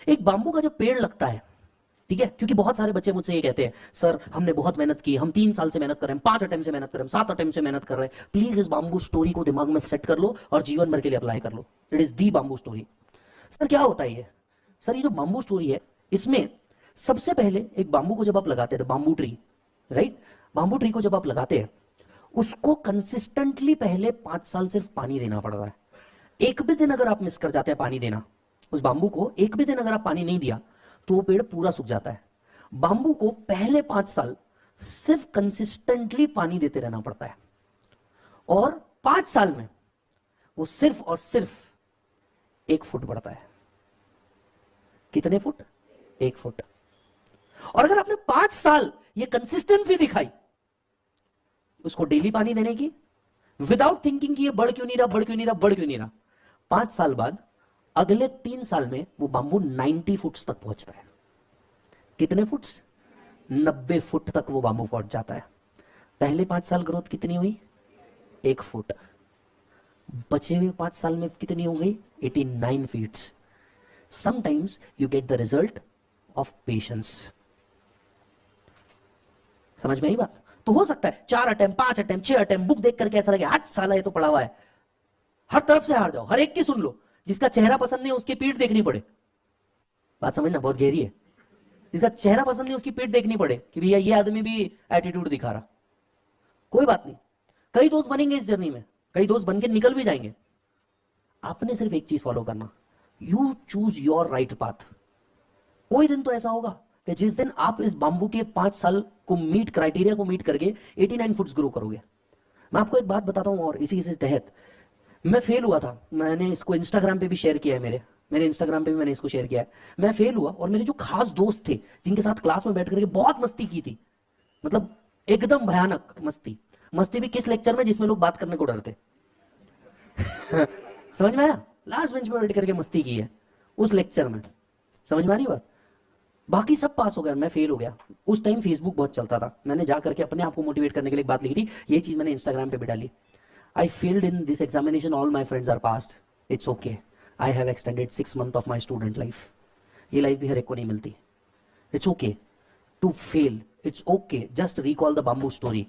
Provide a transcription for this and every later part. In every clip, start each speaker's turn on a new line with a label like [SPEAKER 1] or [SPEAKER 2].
[SPEAKER 1] एक बाम्बू का जब पेड़ लगता है, ठीक है, क्योंकि बहुत सारे बच्चे मुझसे ये कहते हैं, सर हमने बहुत मेहनत की, हम 3 साल से मेहनत कर रहे हैं, 5 अटेम्प्ट से मेहनत कर रहे हैं, 7 अटेम्प्ट से मेहनत कर रहे हैं, प्लीज इस बाम्बू स्टोरी को दिमाग में सेट कर लो और जीवन भर के लिए अप्लाई कर लो। It is the bamboo story. Sir क्या होता है ये? सर ये जो बाम्बू स्टोरी है, इसमें सबसे पहले एक बाम्बू को जब आप लगाते हैं, तो bamboo tree, right, bamboo tree को जब आप लगाते हैं, उसको कंसिस्टेंटली पहले 5 साल सिर्फ पानी देना पड़ता है। एक भी दिन अगर आप मिस कर जाते हैं पानी देना, उस बाम्बू को एक भी दिन अगर आप पानी नहीं दिया, तो वो पेड़ पूरा सूख जाता है। बाम्बू को पहले 5 साल सिर्फ कंसिस्टेंटली पानी देते रहना पड़ता है, और 5 साल में वो सिर्फ और सिर्फ 1 फुट बढ़ता है। कितने फुट? 1 फुट। और अगर आपने 5 साल ये कंसिस्टेंसी दिखाई उसको डेली पानी देने की, विदाउट थिंकिंग कि ये बढ़ क्यों नहीं रहा, बढ़ क्यों नहीं रहा, बढ़ क्यों नहीं रहा, 5 साल बाद अगले 3 साल में वो बाम्बू 90 फुट तक पहुंचता है। कितने फुट? 90 फुट तक वो बाम्बू पहुंच जाता है। पहले 5 साल ग्रोथ कितनी हुई? 1 फुट। बचे हुए 5 साल में कितनी हो गई? 89 feet. Sometimes you get the result of patience. समझ में आई बात? तो हो सकता है 4 अटेम्प्ट, 5 अटेम्प्ट, 6 अटेम्प्ट, बुक देख करके ऐसा लगे 8 साल है तो पढ़ा हुआ है, हर तरफ से हार जाओ, हर एक की सुन लो, जिसका चेहरा पसंद नहीं उसकी पीठ देखनी पड़े। बात समझना बहुत गहरी है। जिसका चेहरा पसंद नहीं उसकी पीठ देखनी पड़े कि भैया ये आदमी भी एटीट्यूड दिखा रहा। कोई बात नहीं, कई दोस्त बनेंगे इस जर्नी में, कई दोस्त बनके निकल भी जाएंगे। आपने सिर्फ एक चीज फॉलो करना, you choose your right path. कोई दिन तो ऐसा होगा कि जिस दिन आप इस बाम्बू के 5 साल को मीट, क्राइटेरिया को मीट करके 89 फुट्स ग्रो करोगे। मैं आपको एक बात बताता हूं, और इसी के तहत मैं फेल हुआ था। मैंने इसको इंस्टाग्राम पे भी शेयर किया है, मेरे इंस्टाग्राम पे भी मैंने इसको शेयर किया है। मैं फेल हुआ, और मेरे जो खास दोस्त थे जिनके साथ क्लास में बैठ करके बहुत मस्ती की थी, मतलब एकदम भयानक मस्ती। मस्ती भी किस लेक्चर में? जिसमें लोग बात करने को डरते। समझ में आया? लास्ट बेंच पर बैठ करके मस्ती की है उस लेक्चर में। समझ में आ रही बात? बाकी सब पास हो गया, मैं फेल हो गया। उस टाइम फेसबुक बहुत चलता था, मैंने जा करके अपने आप को मोटिवेट करने के लिए एक बात लिखी थी, ये चीज मैंने इंस्टाग्राम पे भी डाली। I failed in this examination, all my friends are passed, it's okay, I have extended 6 months of my student life. ये लाइफ भी हर एक को नहीं मिलती। It's okay to fail, it's okay, just recall the bamboo story.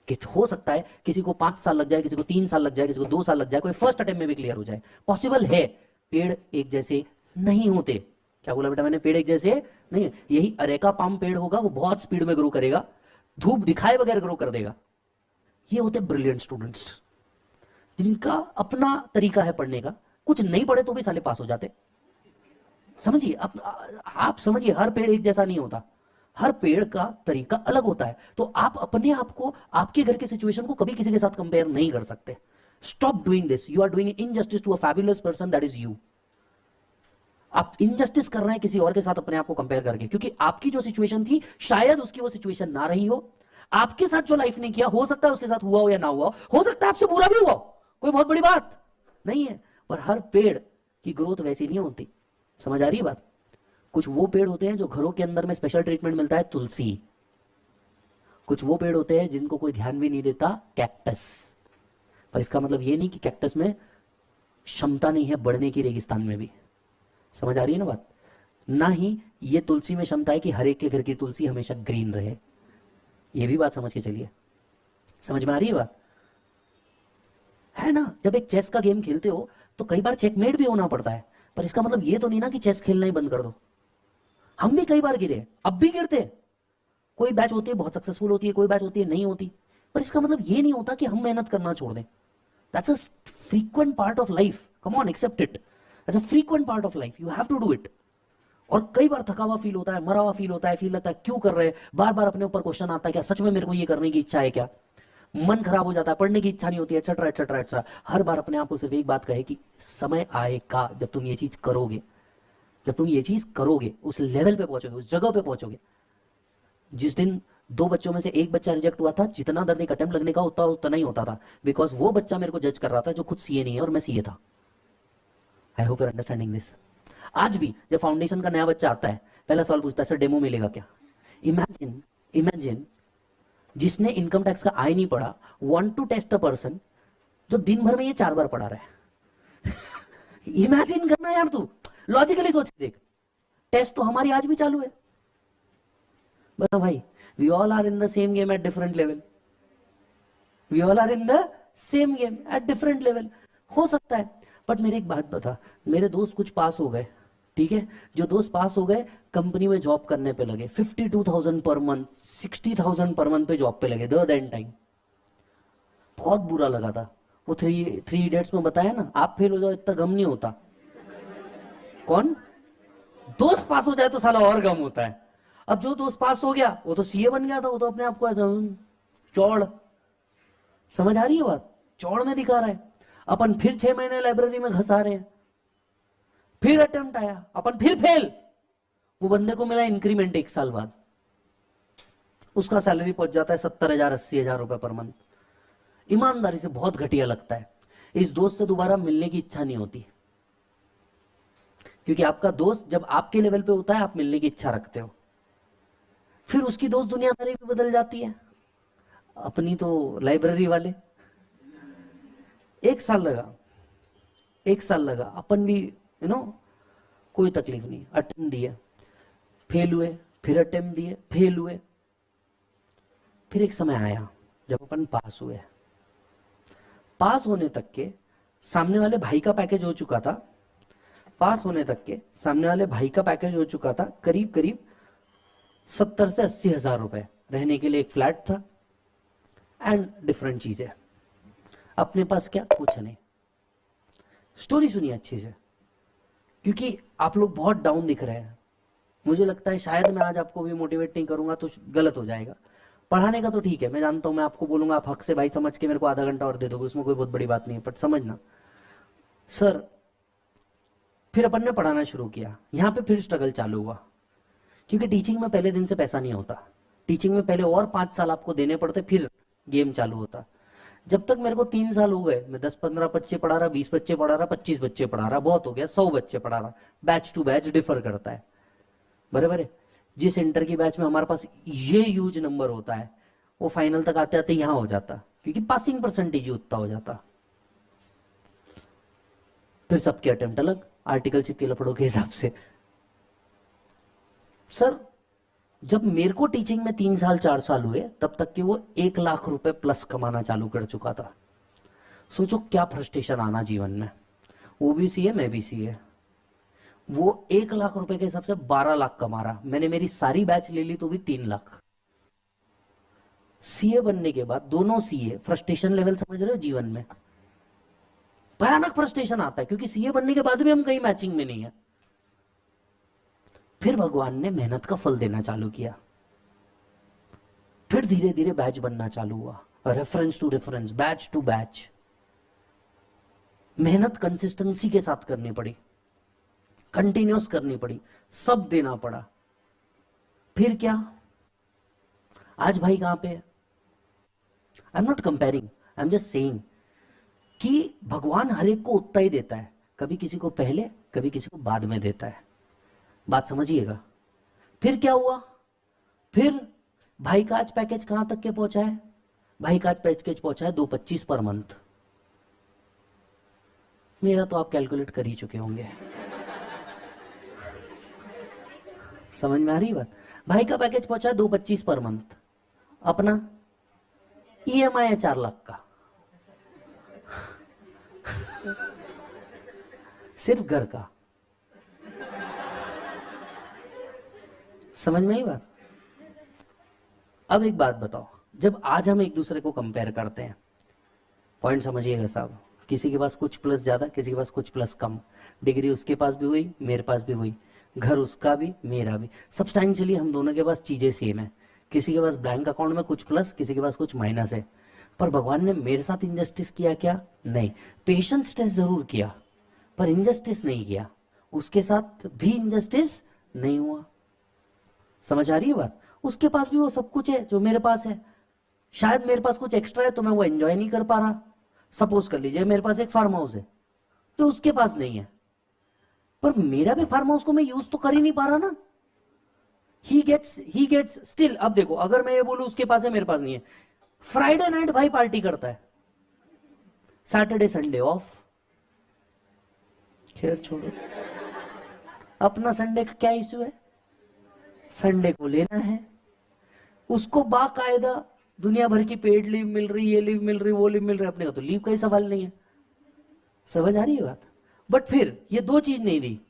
[SPEAKER 1] कि हो सकता है किसी को 5 साल लग जाए, किसी को 3 साल लग जाए, किसी को 2 साल लग जाए, कोई फर्स्ट अटेम्प्ट में भी क्लियर हो जाए, पॉसिबल है। पेड़ एक जैसे नहीं होते। क्या बोला बेटा मैंने? पेड़ एक जैसे नहीं। यही अरेका पाम पेड़ होगा, वो बहुत स्पीड में ग्रो करेगा, धूप दिखाए बगैर ग्रो कर देगा। ये होते ब्रिलियंट स्टूडेंट्स जिनका अपना तरीका है पढ़ने का, कुछ नहीं पढ़े तो भी साले पास हो जाते। समझिए आप समझिए, हर पेड़ एक जैसा नहीं होता, हर पेड़ का तरीका अलग होता है। तो आप अपने आप को, आपके घर के सिचुएशन को कभी किसी के साथ कंपेयर नहीं कर सकते। Stop doing this, you are doing injustice to a fabulous person, that is you. आप इनजस्टिस कर रहे हैं किसी और के साथ अपने आप को कंपेयर करके, क्योंकि आपकी जो सिचुएशन थी शायद उसकी वो सिचुएशन ना रही हो। आपके साथ जो लाइफ ने किया, हो सकता है उसके साथ हुआ हो या ना हुआ हो सकता है आपसे बुरा भी हुआ हो, कोई बहुत बड़ी बात नहीं है। पर हर पेड़ की ग्रोथ वैसी नहीं होती। समझ आ रही है बात? कुछ वो पेड़ होते हैं जो घरों के अंदर में स्पेशल ट्रीटमेंट मिलता है, तुलसी। कुछ वो पेड़ होते हैं जिनको कोई ध्यान भी नहीं देता, कैक्टस। पर इसका मतलब ये नहीं कि कैक्टस में क्षमता नहीं है बढ़ने की, रेगिस्तान में भी। समझ आ रही है ना बात? ना ही ये तुलसी में क्षमता है कि हर एक के घर की तुलसी हमेशा ग्रीन रहे। ये भी बात समझ के चलिए। समझ में आ रही है बात? है ना? जब एक चेस का गेम खेलते हो तो कई बार चेकमेट भी होना पड़ता है, पर इसका मतलब ये तो नहीं ना कि चेस खेलना ही बंद कर दो। हम भी कई बार गिरे, अब भी गिरते हैं। कोई बैच होती है बहुत सक्सेसफुल होती है, कोई बैच होती है नहीं होती, पर इसका मतलब ये नहीं होता कि हम मेहनत करना छोड़ दें। That's a frequent part of life, come on, accept it as a frequent part of life, you have to do it. और कई बार थका हुआ फील होता है, मरा हुआ फील होता है, फील लगता है क्यों कर रहे हैं, बार बार अपने ऊपर क्वेश्चन आता है, क्या सच में मेरे को ये करने की इच्छा है क्या? मन खराब हो जाता है, पढ़ने की इच्छा नहीं होती, एक्सेट्रा एक्सेट्रा एक्सेट्रा। हर बार अपने आप को सिर्फ एक बात कहे कि समय आएगा जब तुम ये चीज करोगे, जब तुम ये चीज करोगे, उस लेवल पे पहुंचोगे, उस जगह पे पहुंचोगे। जिस दिन 2 बच्चों में से एक बच्चा रिजेक्ट हुआ था, जितना दर्द एक अटेम्प्ट लगने का उतना ही होता था, बिकॉज वो बच्चा मेरे को जज कर रहा था जो खुद सीए नहीं है और मैं सीए था। I hope your understanding this. आज भी जब फाउंडेशन का नया बच्चा आता है, पहला सवाल पूछता है, सर डेमो मिलेगा क्या? इमेजिन जिसने इनकम टैक्स का आई नहीं पढ़ा, want to test a person जो दिन भर में ये 4 बार पढ़ा रहा है। इमेजिन करना यार, तू लॉजिकली सोच देख। टेस्ट तो हमारी आज भी चालू है। बता भाई, we all are in the same game at different level, we all are in the same game at different level. हो सकता है, बट मेरे एक बात बता, मेरे दोस्त कुछ पास हो गए, ठीक है, जो दोस्त पास हो गए कंपनी में जॉब करने पे लगे, 52,000 पर मंथ, 60,000 पर मंथ पे जॉब पे लगे द देन टाइम। बहुत बुरा लगा था। वो थ्री इडियट्स में बताया ना, आप फेल हो जाओ इतना गम नहीं होता। कौन? दोस्त पास हो जाए तो साला और गम होता है। अब जो दोस्त पास हो गया वो तो सीए बन गया था, वो तो अपने आप को ऐसा चौड़, समझ आ रही है बात, चौड़ में दिखा रहा है। अपन फिर 6 महीने लाइब्रेरी में घसा रहे हैं, फिर अटेम्प्ट आया, अपन फिर फेल। वो बंदे को मिला इंक्रीमेंट 1 साल बाद, उसका सैलरी पहुंच जाता है 70,000 80,000 रुपए पर मंथ। ईमानदारी से बहुत घटिया लगता है। इस दोस्त से दोबारा मिलने की इच्छा नहीं होती, क्योंकि आपका दोस्त जब आपके लेवल पे होता है आप मिलने की इच्छा रखते हो, फिर उसकी दोस्त दुनियादारी भी बदल जाती है। अपनी तो लाइब्रेरी वाले, 1 साल लगा, 1 साल लगा, अपन भी कोई तकलीफ नहीं, अटेम्प्ट दिए, फेल हुए, फिर अटेम्प्ट दिए, फेल हुए। फिर एक समय आया जब अपन पास हुए। पास होने तक के सामने वाले भाई का पैकेज हो चुका था, पास होने तक के सामने वाले भाई का पैकेज हो चुका था करीब करीब 70 से 80 हजार रुपए, रहने के लिए एक फ्लैट था एंड डिफरेंट चीजें। अपने पास क्या? कुछ नहीं। स्टोरी सुनिए अच्छी से, क्योंकि आप लोग बहुत डाउन दिख रहे हैं। मुझे लगता है शायद मैं आज आपको भी मोटिवेट नहीं करूंगा तो गलत हो जाएगा। पढ़ाने का तो ठीक है, मैं जानता हूं, मैं आपको बोलूंगा आप हक से भाई समझ के मेरे को आधा घंटा और दे दोगे, उसमें कोई बहुत बड़ी बात नहीं है, बट समझना सर। फिर अपन ने पढ़ाना शुरू किया, यहां पे फिर स्ट्रगल चालू हुआ, क्योंकि टीचिंग में पहले दिन से पैसा नहीं होता। टीचिंग में पहले और 5 साल आपको देने पड़ते, फिर गेम चालू होता। जब तक मेरे को 3 साल हो गए, मैं 10-15 बच्चे पढ़ा रहा, 20 बच्चे पढ़ा रहा, 25 बच्चे पढ़ा रहा, बहुत हो गया 100 बच्चे पढ़ा रहा। बैच टू बैच डिफर करता है, बराबर है। जिस इंटर की बैच में हमारे पास ये ह्यूज नंबर होता है, वो फाइनल तक आते आते यहां हो जाता, क्योंकि पासिंग परसेंटेज उतना हो जाता। फिर सबके अटेम्प्ट अलग, आर्टिकलशिप के लफड़ों के हिसाब से। सर जब मेरे को टीचिंग में 3 साल 4 साल हुए, तब तक कि वो 1 लाख रुपए प्लस कमाना चालू कर चुका था। सोचो क्या फ्रस्ट्रेशन आना जीवन में। वो भी सीए, मैं भी सीए। वो 1 लाख रुपए के हिसाब से 12 लाख कमा रहा, मैंने मेरी सारी बैच ले ली तो भी 3 लाख। सीए बनने के बाद दोनों सीए, फ्रस्ट्रेशन लेवल समझ रहे हो जीवन में, भयानक फ्रस्ट्रेशन आता है, क्योंकि सीए बनने के बाद भी हम कहीं मैचिंग में नहीं है। फिर भगवान ने मेहनत का फल देना चालू किया, फिर धीरे धीरे बैच बनना चालू हुआ, reference to reference, batch to batch. मेहनत कंसिस्टेंसी के साथ करनी पड़ी, कंटिन्यूस करनी पड़ी, सब देना पड़ा। फिर क्या, आज भाई कहां पे है? I am not comparing, I am just saying कि भगवान हर एक को उतना ही देता है, कभी किसी को पहले, कभी किसी को बाद में देता है। बात समझिएगा। फिर क्या हुआ? फिर भाई का आज पैकेज कहां तक के पहुंचा है? भाई का आज पैकेज पहुंचा है 225 पर मंथ। मेरा तो आप कैलकुलेट कर ही चुके होंगे, समझ में आ रही बात? भाई का पैकेज पहुंचा है 225 पर मंथ। अपना ईएमआई है 4 लाख का, सिर्फ घर का। समझ में आई बात? अब एक बात बताओ, जब आज हम एक दूसरे को कंपेयर करते हैं, पॉइंट समझिएगा साहब, किसी के पास कुछ प्लस ज्यादा, किसी के पास कुछ प्लस कम, डिग्री उसके पास भी हुई, मेरे पास भी हुई, घर उसका भी मेरा भी, सब्सटैंशियली हम दोनों के पास चीजें सेम है। किसी के पास बैंक अकाउंट में कुछ प्लस, किसी के पास कुछ माइनस है। पर भगवान ने मेरे साथ इंजस्टिस किया क्या? नहीं। पेशेंस टेस्ट जरूर किया, पर इंजस्टिस नहीं किया। उसके साथ भी इंजस्टिस नहीं हुआ। समझ आ रही है बात? उसके पास भी वो सब कुछ है जो मेरे पास है। शायद मेरे पास कुछ एक्स्ट्रा है तो मैं वो एंजॉय नहीं कर पा रहा। सपोज कर लीजिए मेरे पास एक फार्म हाउस है तो उसके पास नहीं है, पर मेरा भी फार्म हाउस को मैं यूज तो कर ही नहीं पा रहा ना। He gets still. अब देखो, अगर मैं ये बोलूं उसके पास है मेरे पास नहीं है, फ्राइडे नाइट भाई पार्टी करता है, सैटरडे संडे ऑफ। खैर छोड़ो, अपना संडे का क्या इश्यू है? संडे को लेना है। उसको बाकायदा दुनिया भर की पेड लीव मिल रही, ये लीव मिल रही, वो लीव मिल रही, अपने का तो लीव का ही सवाल नहीं है। समझ आ रही है बात? बट फिर ये दो चीज नहीं दी,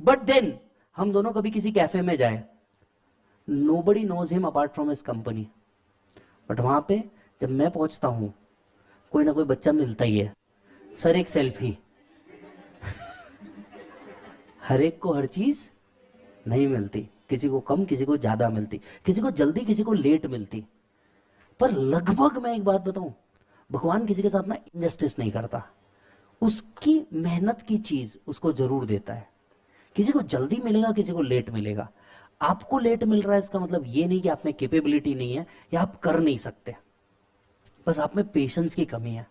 [SPEAKER 1] बट देन हम दोनों कभी किसी कैफे में जाए, nobody knows him apart from his company, but वहां पे जब मैं पहुंचता हूं कोई ना कोई बच्चा मिलता ही है, सर एक सेल्फी। हर एक को हर चीज नहीं मिलती, किसी को कम, किसी को ज्यादा मिलती, किसी को जल्दी, किसी को लेट मिलती। पर लगभग मैं एक बात बताऊं, भगवान किसी के साथ ना इनजस्टिस नहीं करता, उसकी मेहनत की चीज उसको जरूर देता है। किसी को जल्दी मिलेगा, किसी को लेट मिलेगा। आपको लेट मिल रहा है इसका मतलब ये नहीं कि आप में कैपेबिलिटी नहीं है या आप कर नहीं सकते, बस आप में पेशेंस की कमी है।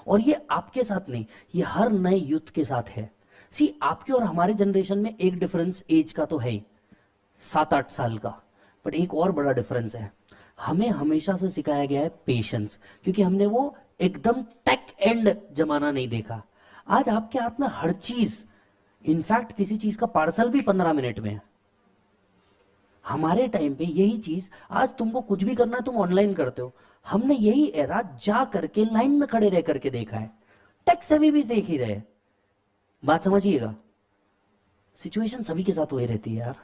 [SPEAKER 1] और ये आपके साथ नहीं, ये हर नए यूथ के साथ है। सी, आपके और हमारे जनरेशन में एक डिफरेंस एज का तो है ही, 7-8 साल का, बट एक और बड़ा डिफरेंस है, हमें हमेशा से सिखाया गया है पेशेंस, क्योंकि हमने वो एकदम टेक एंड जमाना नहीं देखा। आज आपके हाथ में हर चीज, इनफैक्ट किसी चीज का पार्सल भी 15 मिनट में है। हमारे टाइम पे यही चीज, आज तुमको कुछ भी करना है तुम ऑनलाइन करते हो, हमने यही एरा जा करके लाइन में खड़े रह करके देखा है। टेक सभी भी देख ही रहे, बात समझिएगा। सिचुएशन सभी के साथ वही रहती है यार,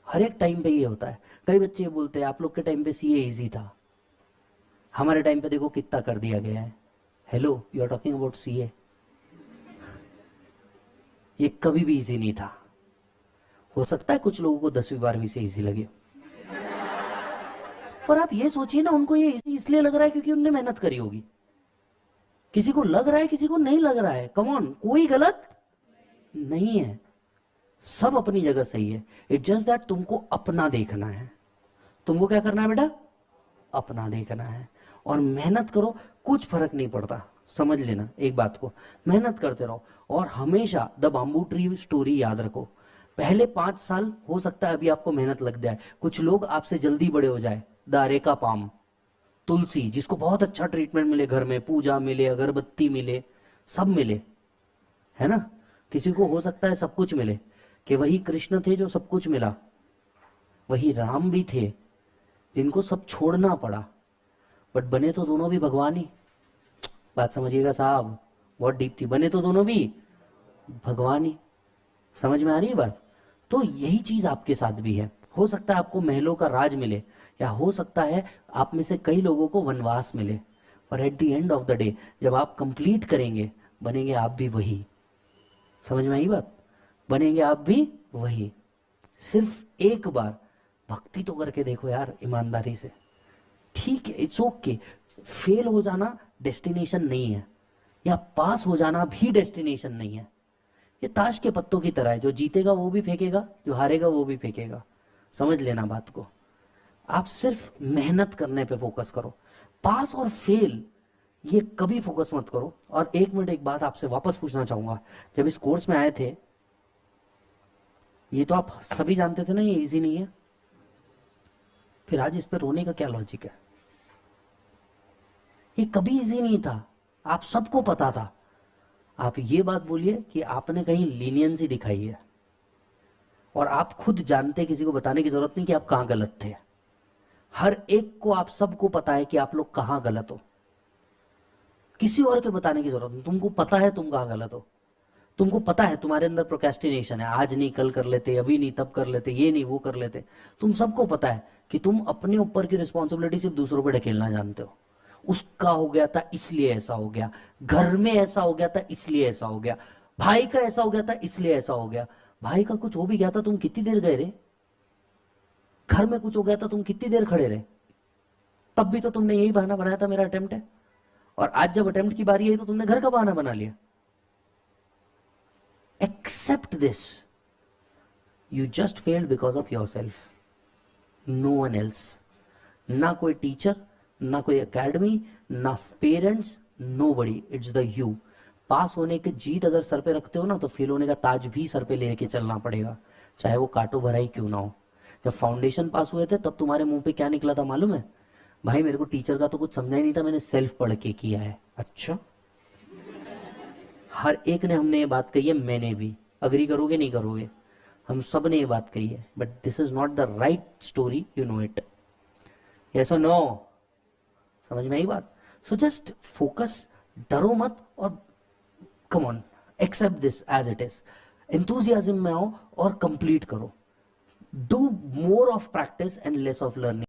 [SPEAKER 1] हर एक टाइम पे ये होता है। कई बच्चे बोलते हैं आप लोग के टाइम पे सीए इजी था, हमारे टाइम पे देखो कितना कर दिया गया है। Hello, you are talking about CA. ये कभी भी इजी नहीं था। हो सकता है कुछ लोगों को 10वीं 12वीं से इजी लगे, पर आप ये सोचिए ना, उनको ये इसलिए लग रहा है क्योंकि उनने मेहनत करी होगी। किसी को लग रहा है, किसी को नहीं लग रहा है। कम ऑन, कोई गलत नहीं है, सब अपनी जगह सही है। इट जस्ट दैट तुमको अपना देखना है। तुमको क्या करना है बेटा? अपना देखना है और मेहनत करो, कुछ फर्क नहीं पड़ता। समझ लेना एक बात को, मेहनत करते रहो। और हमेशा द बाम्बू ट्री स्टोरी याद रखो। पहले 5 साल हो सकता है अभी आपको मेहनत लग जाए, कुछ लोग आपसे जल्दी बड़े हो जाए। द अरेका पाम, तुलसी, जिसको बहुत अच्छा ट्रीटमेंट मिले, घर में पूजा मिले, अगरबत्ती मिले, सब मिले, है ना। किसी को हो सकता है सब कुछ मिले, कि वही कृष्ण थे जो सब कुछ मिला, वही राम भी थे जिनको सब छोड़ना पड़ा, बट बने तो दोनों भी भगवान ही। बात समझिएगा साहब, बहुत डीप थी। बने तो दोनों भी भगवान ही। समझ में आ रही है बात? तो यही चीज आपके साथ भी है। हो सकता है आपको महलों का राज मिले, या हो सकता है आप में से कई लोगों को वनवास मिले, पर at the end of the day जब आप कंप्लीट करेंगे, बनेंगे आप भी वही। समझ में आई बात? बनेंगे आप भी वही। सिर्फ एक बार भक्ति तो करके देखो यार, ईमानदारी से। ठीक है, इट्स ओके। फेल हो जाना डेस्टिनेशन नहीं है, या पास हो जाना भी डेस्टिनेशन नहीं है। ये ताश के पत्तों की तरह है, जो जीतेगा वो भी फेंकेगा, जो हारेगा वो भी फेंकेगा। समझ लेना बात को। आप सिर्फ मेहनत करने पे फोकस करो, पास और फेल ये कभी फोकस मत करो। और एक मिनट, एक बात आपसे वापस पूछना चाहूंगा। जब इस कोर्स में आए थे, ये तो आप सभी जानते थे ना ये इजी नहीं है, फिर आज इस पे रोने का क्या लॉजिक है? ये कभी इजी नहीं था, आप सबको पता था। आप ये बात बोलिए कि आपने कहीं लीनियंसी दिखाई है, और आप खुद जानते, किसी को बताने की जरूरत नहीं कि आप कहां गलत थे। हर एक को, आप सबको पता है कि आप लोग कहां गलत हो, किसी और के बताने की जरूरत नहीं। तुमको पता है तुम कहां गलत हो, तुमको पता है तुम्हारे अंदर प्रोक्रेस्टिनेशन है, आज नहीं कल कर लेते, अभी नहीं तब कर लेते, ये नहीं वो कर लेते। तुम सबको पता है कि तुम अपने ऊपर की रिस्पॉन्सिबिलिटी सिर्फ दूसरों पर ढकेलना जानते हो। उसका हो गया था इसलिए ऐसा हो गया, घर में ऐसा हो गया था इसलिए ऐसा हो गया, भाई का ऐसा हो गया था इसलिए ऐसा हो गया। भाई का कुछ हो भी गया था, तुम कितनी देर गए रे? घर में कुछ हो गया था, तुम कितनी देर खड़े रहे? तब भी तो तुमने यही बहाना बनाया था मेरा अटेम्प्ट है, और आज जब अटेम्प्ट की बारी आई तो तुमने घर का बहाना बना लिया। Accept this, you just failed because of your self, no one else. ना कोई टीचर, ना कोई एकेडमी, ना parents, nobody, it's the you. Pass होने की जीत अगर सर पे रखते हो ना, तो फेल होने का ताज भी सर पे लेके चलना पड़ेगा, चाहे वो काटो भराई क्यों ना हो। जब फाउंडेशन पास हुए थे तब तुम्हारे मुंह पे क्या निकला था मालूम है? भाई मेरे को टीचर का तो कुछ समझा ही नहीं था, मैंने सेल्फ पढ़ के किया है। अच्छा, हर एक ने हमने ये बात कही है, मैंने भी। अग्री करोगे नहीं करोगे? हम सब ने ये बात कही है, but this is not the right story, you know it, yes और नो, समझ में आई बात? सो जस्ट फोकस, डरो मत, और come on, accept this as it is, enthusiasm में आओ और कंप्लीट करो, do more of practice and less of learning.